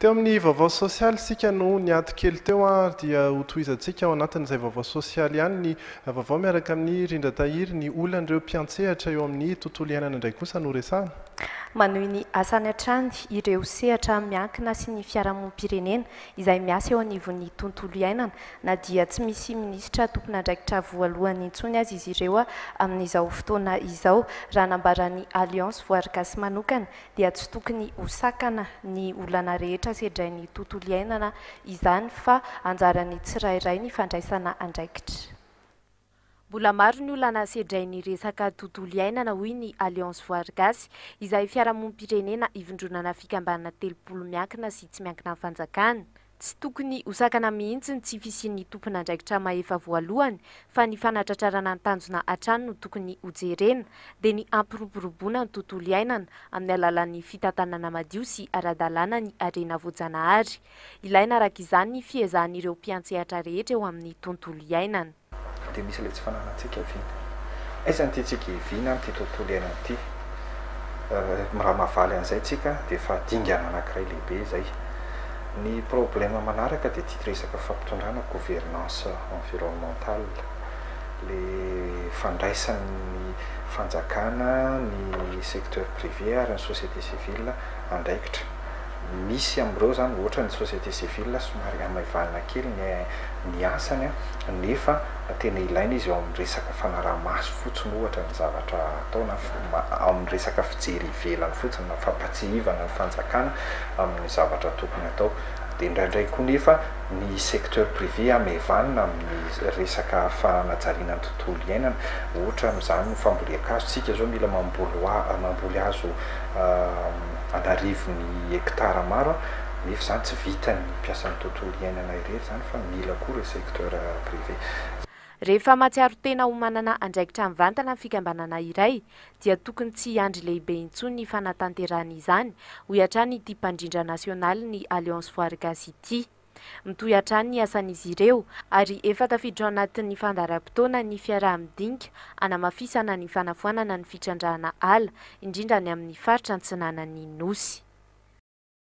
Teo amin'ny vaovao sosialy sika no niady kely teo dia hotohizantsika ao anatin'izay vaovao sosialy ihany ny vaovao miaraka amin'ny Rindra Tahiry ny olonan'ireo mpiantsehatra eo amin'ny tontolo iainana indray kosa no resahana. Manohy ny asany hatrany ireo sehatra miankina sy ny fiarahamonim-pirenena izay miasa eo anivon'ny tontolo iainana na dia tsy misy minisitra tompon'andraikitra voalohany intsony azy izy ireo amin'izao fotoana izao. Raha nambaran'ny Alliance Voarigasy manokana dia tsy tokony hosakana ny olana rehetra sedrain'ny tontolo iainana izany fa anjarany tsirairay ny fandraisana andraikitra. Mbola maro ny olana sedrain'ny resaka tontolo iainana hoy ny Alliance Voarigasy izay fiarahamonim-pirenena ivondronana fikambanana 30 miankina sy tsy miankina amin'ny fanjakana. Tsy tokony hosakana mihitsy ny tsy fisian'ny tompon'andraikitra mahefa voalohany fa ny fanatratrarana ny tanjona hatrany no tokony hojerena dia ny ampiroboroboana ny tontolo iainana amin'ny alalan'ny fitantanana madio sy ara-dalàna ny harena voajanahary. Ilaina araka izany ny fiezahan'ireo mpiantsehatra rehetra eo amin'ny tontolo iainana. Dia misy ilay tsy fananantsika viana. Aiza ny tiantsika hiviana amin'ity tontolo iainana ity? Raha mahavaly an'izay tsika dia efa dingana anankiray lehibe izay. Ny problème manaraka dia tia resaka fampitondrana gouvernance environnementale. Ilay fandraisan'ny fanjakana, ny secteur privé ary ny société civile andraikitra. Misy amin'ireo zany ohatra ny société civile somary amaivana kely ny asany nefa tena ilaina izy eo amin'ny resaka fanaraha-maso fotsiny ohatra ny zavatra ataona amin'ny resaka fijery ivelany fotsiny na fampatsihivana ny fanjakana amin'ny zavatra tokony atao. Dia indraindray koa nefa ny secteur privé amaivana amin'ny resaka fanajariana ny tontolo iainana ohatra amin'izany ny fambolean-kazo. Tsika zao mila mamboly hazo anarivo ny hektara maro nefa zany tsy vita ny mpiasan'ny tontolo iainana irery zany fa mila koa ireo secteur privé. Rehefa mahatsiaro tena ho manana andraikitra mivantana ny fikambanana iray dia tokony tsy hiandry lehibe intsony ny fanatanterahana izany hoy hatrany ity mpandrindra nasionaly ny Alliance Voarigasy ity. Mitohy hatrany ny asan'izy ireo ary efa tafiditra ao anatin'ny fandaharam-potoana ny fiaraha-midinika hanamafisana ny fanafoanana ny fitrandrahana ala indrindra ny amin'ny faritra Antsinanan'ny Nosy.